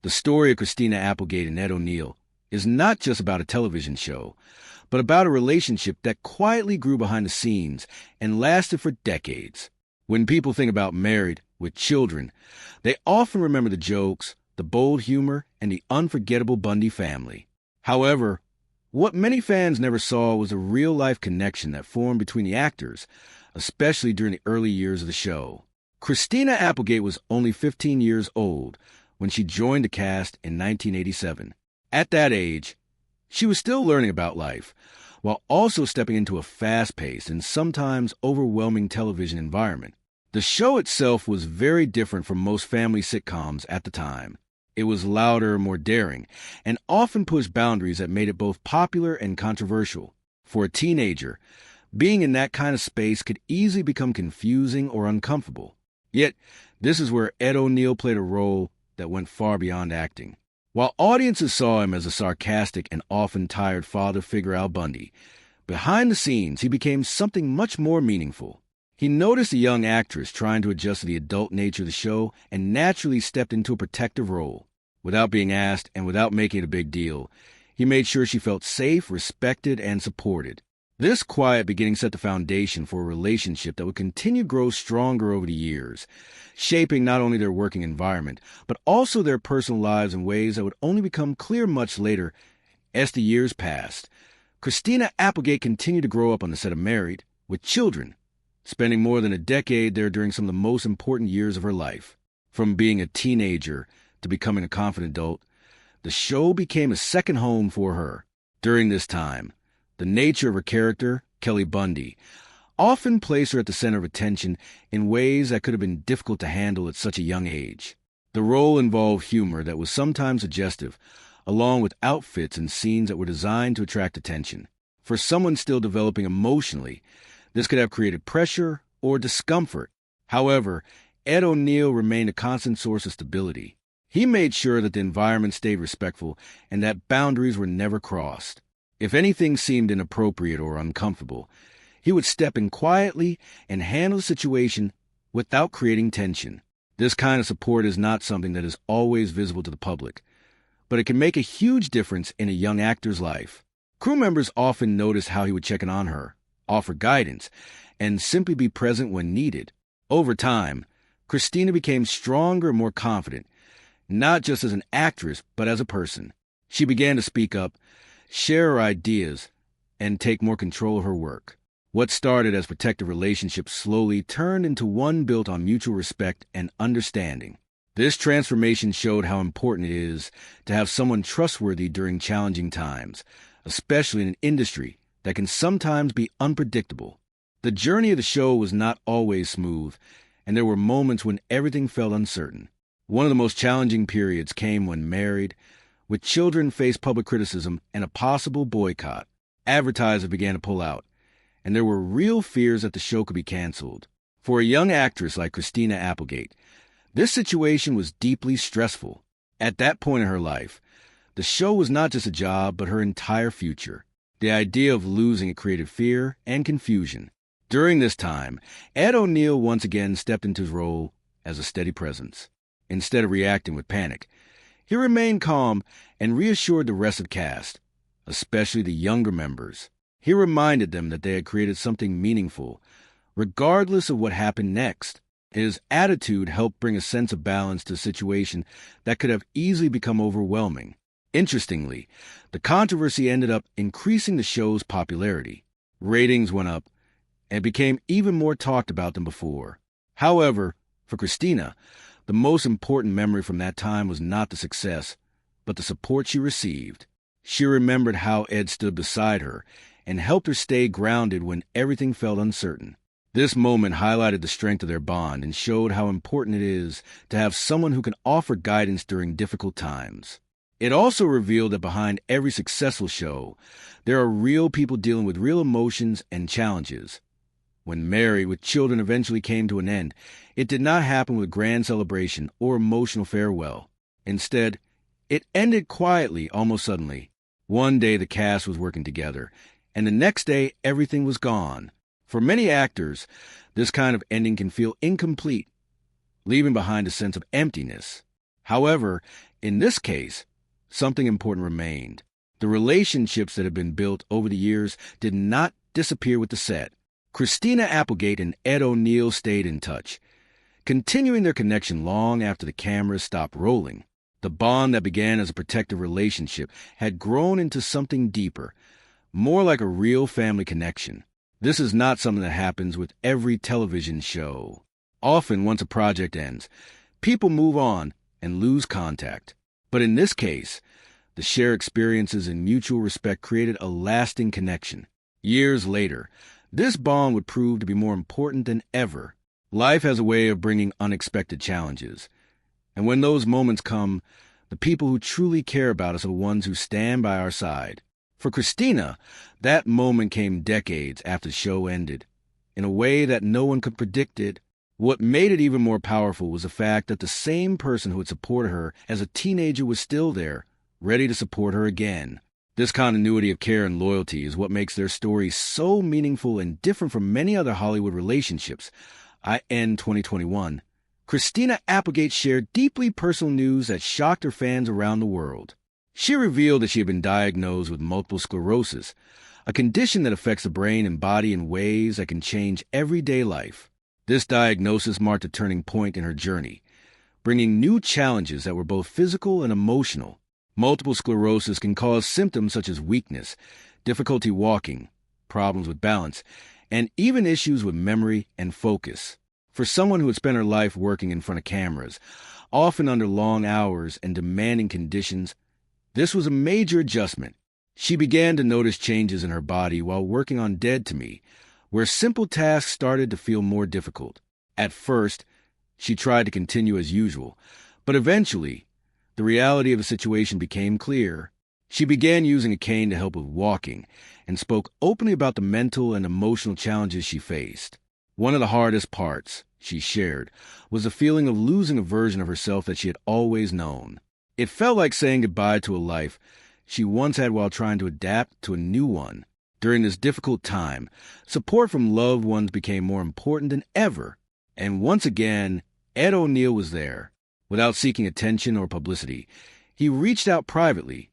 The story of Christina Applegate and Ed O'Neill is not just about a television show, but about a relationship that quietly grew behind the scenes and lasted for decades. When people think about Married with Children, they often remember the jokes, the bold humor, and the unforgettable Bundy family. However, what many fans never saw was a real-life connection that formed between the actors, especially during the early years of the show. Christina Applegate was only 15 years old when she joined the cast in 1987. At that age, she was still learning about life, while also stepping into a fast-paced and sometimes overwhelming television environment. The show itself was very different from most family sitcoms at the time. It was louder, more daring, and often pushed boundaries that made it both popular and controversial. For a teenager, being in that kind of space could easily become confusing or uncomfortable. Yet, this is where Ed O'Neill played a role that went far beyond acting. While audiences saw him as a sarcastic and often tired father figure Al Bundy, behind the scenes he became something much more meaningful. He noticed a young actress trying to adjust to the adult nature of the show and naturally stepped into a protective role. Without being asked and without making it a big deal, he made sure she felt safe, respected, and supported. This quiet beginning set the foundation for a relationship that would continue to grow stronger over the years, shaping not only their working environment, but also their personal lives in ways that would only become clear much later as the years passed. Christina Applegate continued to grow up on the set of Married with Children, spending more than a decade there during some of the most important years of her life. From being a teenager to becoming a confident adult, the show became a second home for her. During this time, the nature of her character, Kelly Bundy, often placed her at the center of attention in ways that could have been difficult to handle at such a young age. The role involved humor that was sometimes suggestive, along with outfits and scenes that were designed to attract attention. For someone still developing emotionally, this could have created pressure or discomfort. However, Ed O'Neill remained a constant source of stability. He made sure that the environment stayed respectful and that boundaries were never crossed. If anything seemed inappropriate or uncomfortable, he would step in quietly and handle the situation without creating tension. This kind of support is not something that is always visible to the public, but it can make a huge difference in a young actor's life. Crew members often noticed how he would check in on her, offer guidance, and simply be present when needed. Over time, Christina became stronger and more confident, not just as an actress, but as a person. She began to speak up, share her ideas, and take more control of her work. What started as protective relationships slowly turned into one built on mutual respect and understanding. This transformation showed how important it is to have someone trustworthy during challenging times, especially in an industry that can sometimes be unpredictable. The journey of the show was not always smooth, and there were moments when everything felt uncertain. One of the most challenging periods came when Married with Children faced public criticism and a possible boycott. Advertisers began to pull out, and there were real fears that the show could be canceled. For a young actress like Christina Applegate, this situation was deeply stressful. At that point in her life, the show was not just a job, but her entire future. The idea of losing it created fear and confusion. During this time, Ed O'Neill once again stepped into his role as a steady presence. Instead of reacting with panic, he remained calm and reassured the rest of the cast, especially the younger members. He reminded them that they had created something meaningful, regardless of what happened next. His attitude helped bring a sense of balance to a situation that could have easily become overwhelming. Interestingly, the controversy ended up increasing the show's popularity. Ratings went up and became even more talked about than before. However, for Christina, the most important memory from that time was not the success, but the support she received. She remembered how Ed stood beside her and helped her stay grounded when everything felt uncertain. This moment highlighted the strength of their bond and showed how important it is to have someone who can offer guidance during difficult times. It also revealed that behind every successful show, there are real people dealing with real emotions and challenges. When Married with Children eventually came to an end, it did not happen with grand celebration or emotional farewell. Instead, it ended quietly, almost suddenly. One day the cast was working together, and the next day everything was gone. For many actors, this kind of ending can feel incomplete, leaving behind a sense of emptiness. However, In this case, something important remained. The relationships that had been built over the years did not disappear with the set. Christina Applegate and Ed O'Neill stayed in touch, continuing their connection long after the cameras stopped rolling. The bond that began as a protective relationship had grown into something deeper, more like a real family connection. This is not something that happens with every television show. Often, once a project ends, people move on and lose contact. But in this case, the shared experiences and mutual respect created a lasting connection. Years later, this bond would prove to be more important than ever. Life has a way of bringing unexpected challenges. And when those moments come, the people who truly care about us are the ones who stand by our side. For Christina, that moment came decades after the show ended, in a way that no one could predict it. What made it even more powerful was the fact that the same person who had supported her as a teenager was still there, ready to support her again. This continuity of care and loyalty is what makes their story so meaningful and different from many other Hollywood relationships. In 2021, Christina Applegate shared deeply personal news that shocked her fans around the world. She revealed that she had been diagnosed with multiple sclerosis, a condition that affects the brain and body in ways that can change everyday life. This diagnosis marked a turning point in her journey, bringing new challenges that were both physical and emotional. Multiple sclerosis can cause symptoms such as weakness, difficulty walking, problems with balance, and even issues with memory and focus. For someone who had spent her life working in front of cameras, often under long hours and demanding conditions, this was a major adjustment. She began to notice changes in her body while working on Dead to Me, where simple tasks started to feel more difficult. At first, she tried to continue as usual, but eventually, the reality of the situation became clear. She began using a cane to help with walking and spoke openly about the mental and emotional challenges she faced. One of the hardest parts, she shared, was the feeling of losing a version of herself that she had always known. It felt like saying goodbye to a life she once had while trying to adapt to a new one. During this difficult time, support from loved ones became more important than ever. And once again, Ed O'Neill was there. Without seeking attention or publicity, he reached out privately,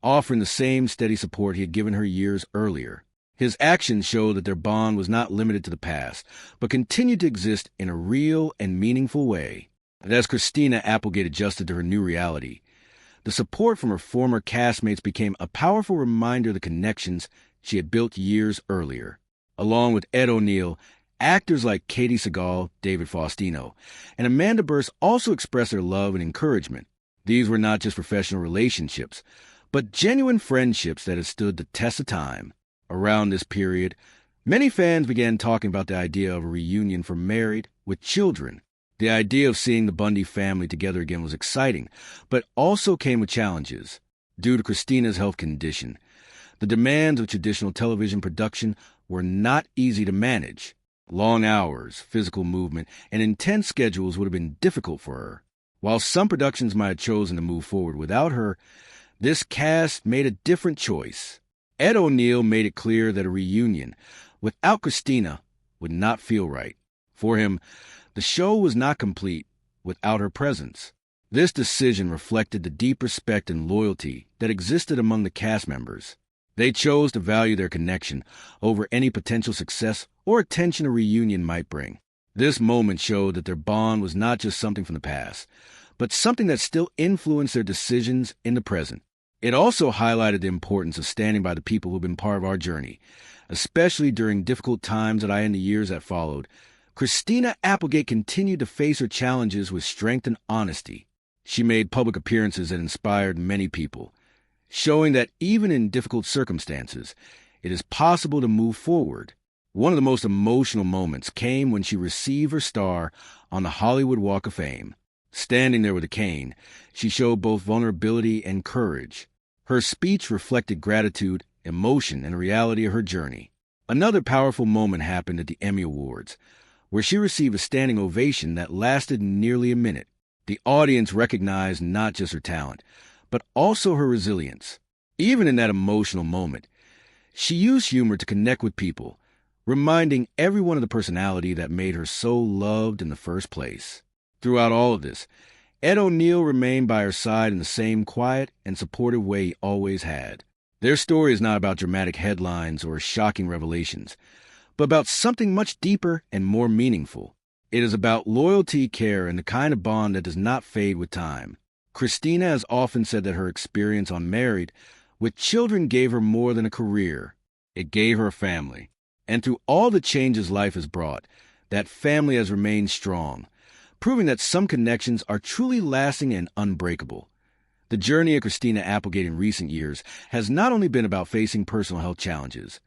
offering the same steady support he had given her years earlier. His actions showed that their bond was not limited to the past, but continued to exist in a real and meaningful way. And as Christina Applegate adjusted to her new reality, the support from her former castmates became a powerful reminder of the connections she had built years earlier. Along with Ed O'Neill, actors like Katie Sagal, David Faustino, and Amanda Burst also expressed their love and encouragement. These were not just professional relationships, but genuine friendships that had stood the test of time. Around this period, many fans began talking about the idea of a reunion for Married with Children. The idea of seeing the Bundy family together again was exciting, but also came with challenges. Due to Christina's health condition, the demands of traditional television production were not easy to manage. Long hours, physical movement, and intense schedules would have been difficult for her. While some productions might have chosen to move forward without her, this cast made a different choice. Ed O'Neill made it clear that a reunion without Christina would not feel right. For him, the show was not complete without her presence. This decision reflected the deep respect and loyalty that existed among the cast members. They chose to value their connection over any potential success or attention a reunion might bring. This moment showed that their bond was not just something from the past, but something that still influenced their decisions in the present. It also highlighted the importance of standing by the people who've been part of our journey, especially during difficult times in the years that followed. Christina Applegate continued to face her challenges with strength and honesty. She made public appearances that inspired many people, showing that even in difficult circumstances, it is possible to move forward. One of the most emotional moments came when she received her star on the Hollywood Walk of Fame. Standing there with a cane, she showed both vulnerability and courage. Her speech reflected gratitude, emotion, and the reality of her journey. Another powerful moment happened at the Emmy Awards, where she received a standing ovation that lasted nearly a minute. The audience recognized not just her talent, but also her resilience. Even in that emotional moment, she used humor to connect with people, reminding everyone of the personality that made her so loved in the first place. Throughout all of this, Ed O'Neill remained by her side in the same quiet and supportive way he always had. Their story is not about dramatic headlines or shocking revelations, but about something much deeper and more meaningful. It is about loyalty, care, and the kind of bond that does not fade with time. Christina has often said that her experience unmarried with children gave her more than a career. It gave her a family. And through all the changes life has brought, that family has remained strong, proving that some connections are truly lasting and unbreakable. The journey of Christina Applegate in recent years has not only been about facing personal health challenges,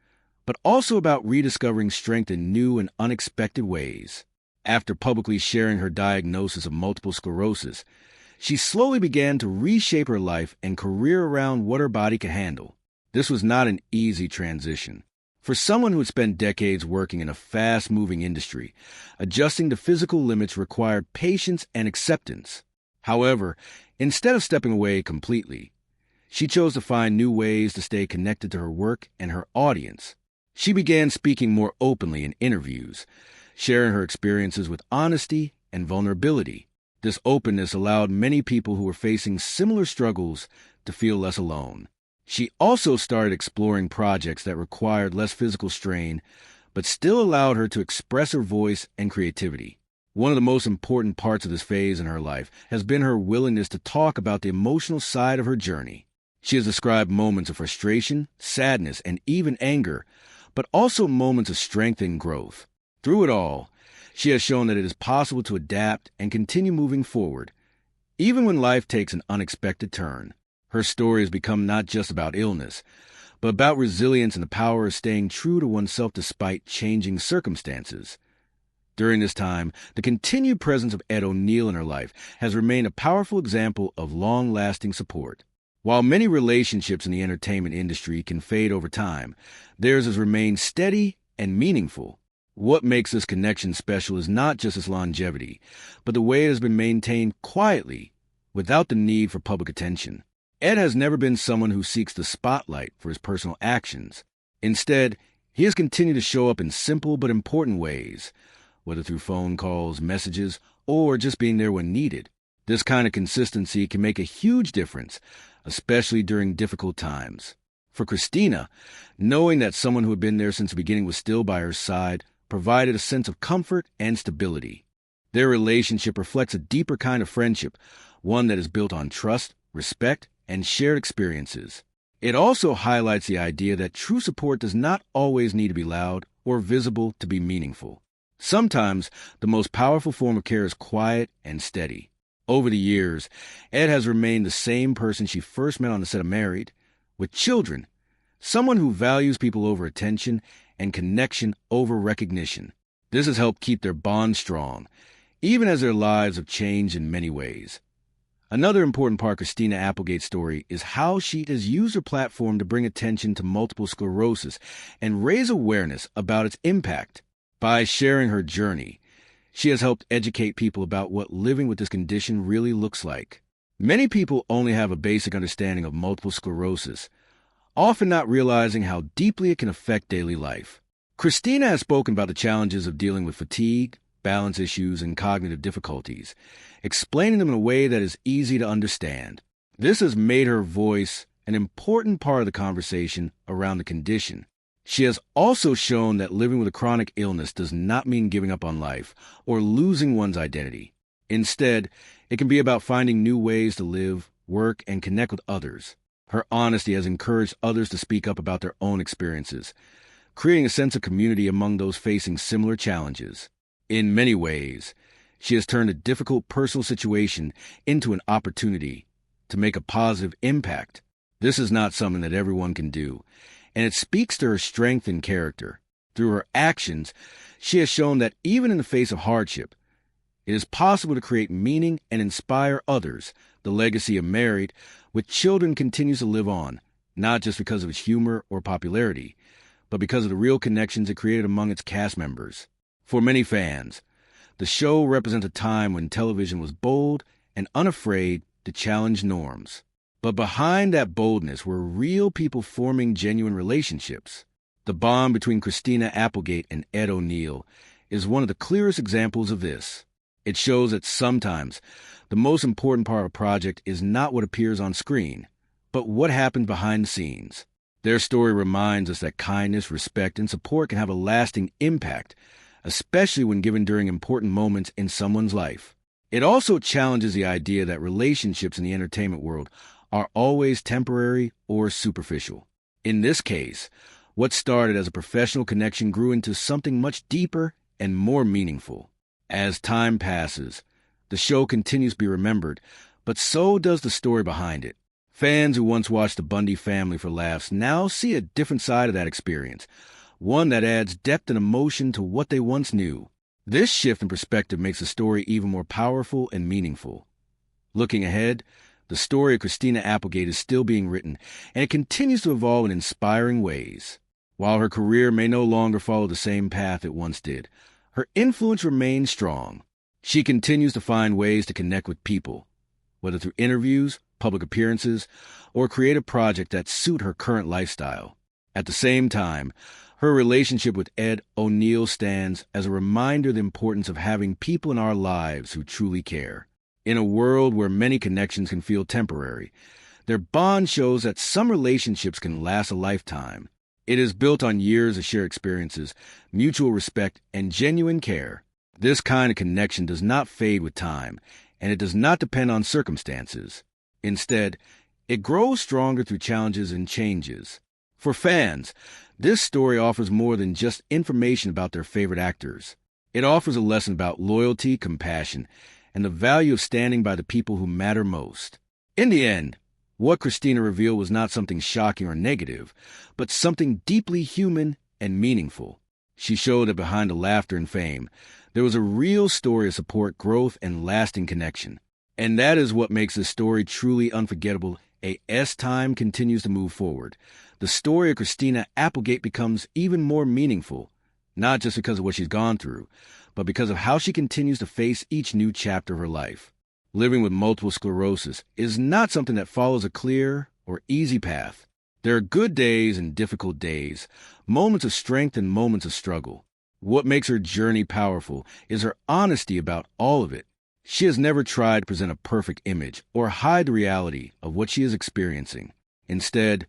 but also about rediscovering strength in new and unexpected ways. After publicly sharing her diagnosis of multiple sclerosis, she slowly began to reshape her life and career around what her body could handle. This was not an easy transition. For someone who had spent decades working in a fast-moving industry, adjusting to physical limits required patience and acceptance. However, instead of stepping away completely, she chose to find new ways to stay connected to her work and her audience. She began speaking more openly in interviews, sharing her experiences with honesty and vulnerability. This openness allowed many people who were facing similar struggles to feel less alone. She also started exploring projects that required less physical strain, but still allowed her to express her voice and creativity. One of the most important parts of this phase in her life has been her willingness to talk about the emotional side of her journey. She has described moments of frustration, sadness, and even anger, but also moments of strength and growth. Through it all, she has shown that it is possible to adapt and continue moving forward, even when life takes an unexpected turn. Her story has become not just about illness, but about resilience and the power of staying true to oneself despite changing circumstances. During this time, the continued presence of Ed O'Neill in her life has remained a powerful example of long-lasting support. While many relationships in the entertainment industry can fade over time, theirs has remained steady and meaningful. What makes this connection special is not just its longevity, but the way it has been maintained quietly, without the need for public attention. Ed has never been someone who seeks the spotlight for his personal actions. Instead, he has continued to show up in simple but important ways, whether through phone calls, messages, or just being there when needed. This kind of consistency can make a huge difference, especially during difficult times. For Christina, knowing that someone who had been there since the beginning was still by her side provided a sense of comfort and stability. Their relationship reflects a deeper kind of friendship, one that is built on trust, respect, and shared experiences. It also highlights the idea that true support does not always need to be loud or visible to be meaningful. Sometimes, the most powerful form of care is quiet and steady. Over the years, Ed has remained the same person she first met on the set of Married, with children, someone who values people over attention and connection over recognition. This has helped keep their bond strong, even as their lives have changed in many ways. Another important part of Christina Applegate's story is how she has used her platform to bring attention to multiple sclerosis and raise awareness about its impact. By sharing her journey, she has helped educate people about what living with this condition really looks like. Many people only have a basic understanding of multiple sclerosis, often not realizing how deeply it can affect daily life. Christina has spoken about the challenges of dealing with fatigue, balance issues, and cognitive difficulties, explaining them in a way that is easy to understand. This has made her voice an important part of the conversation around the condition. She has also shown that living with a chronic illness does not mean giving up on life or losing one's identity. Instead, it can be about finding new ways to live, work, and connect with others. Her honesty has encouraged others to speak up about their own experiences, creating a sense of community among those facing similar challenges. In many ways, she has turned a difficult personal situation into an opportunity to make a positive impact. This is not something that everyone can do, and it speaks to her strength and character. Through her actions, she has shown that even in the face of hardship, it is possible to create meaning and inspire others. The legacy of Married with Children continues to live on, not just because of its humor or popularity, but because of the real connections it created among its cast members. For many fans, the show represents a time when television was bold and unafraid to challenge norms. But behind that boldness were real people forming genuine relationships. The bond between Christina Applegate and Ed O'Neill is one of the clearest examples of this. It shows that sometimes the most important part of a project is not what appears on screen, but what happens behind the scenes. Their story reminds us that kindness, respect, and support can have a lasting impact, especially when given during important moments in someone's life. It also challenges the idea that relationships in the entertainment world are always temporary or superficial. In this case, what started as a professional connection grew into something much deeper and more meaningful. As time passes, the show continues to be remembered, but so does the story behind it. Fans who once watched the Bundy family for laughs now see a different side of that experience, one that adds depth and emotion to what they once knew. This shift in perspective makes the story even more powerful and meaningful. Looking ahead, the story of Christina Applegate is still being written, and it continues to evolve in inspiring ways. While her career may no longer follow the same path it once did, her influence remains strong. She continues to find ways to connect with people, whether through interviews, public appearances, or creative projects that suit her current lifestyle. At the same time, her relationship with Ed O'Neill stands as a reminder of the importance of having people in our lives who truly care. In a world where many connections can feel temporary, their bond shows that some relationships can last a lifetime. It is built on years of shared experiences, mutual respect, and genuine care. This kind of connection does not fade with time, and it does not depend on circumstances. Instead, it grows stronger through challenges and changes. For fans, this story offers more than just information about their favorite actors. It offers a lesson about loyalty, compassion, and the value of standing by the people who matter most. In the end, what Christina revealed was not something shocking or negative, but something deeply human and meaningful. She showed that behind the laughter and fame, there was a real story of support, growth, and lasting connection. And that is what makes this story truly unforgettable. As time continues to move forward, the story of Christina Applegate becomes even more meaningful, not just because of what she's gone through, but because of how she continues to face each new chapter of her life. Living with multiple sclerosis is not something that follows a clear or easy path. There are good days and difficult days, moments of strength and moments of struggle. What makes her journey powerful is her honesty about all of it. She has never tried to present a perfect image or hide the reality of what she is experiencing. Instead,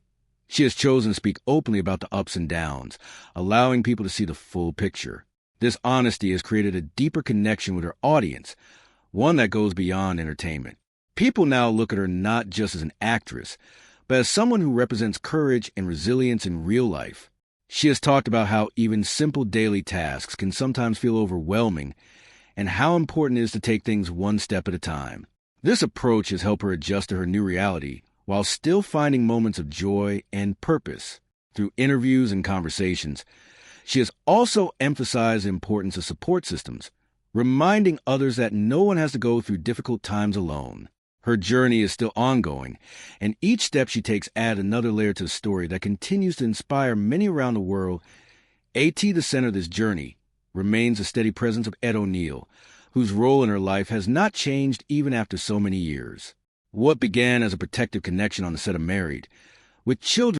she has chosen to speak openly about the ups and downs, allowing people to see the full picture. This honesty has created a deeper connection with her audience, one that goes beyond entertainment. People now look at her not just as an actress, but as someone who represents courage and resilience in real life. She has talked about how even simple daily tasks can sometimes feel overwhelming, and how important it is to take things one step at a time. This approach has helped her adjust to her new reality while still finding moments of joy and purpose. Through interviews and conversations, she has also emphasized the importance of support systems, reminding others that no one has to go through difficult times alone. Her journey is still ongoing, and each step she takes adds another layer to the story that continues to inspire many around the world. The center of this journey remains the steady presence of Ed O'Neill, whose role in her life has not changed even after so many years. What began as a protective connection on the set of Married, with children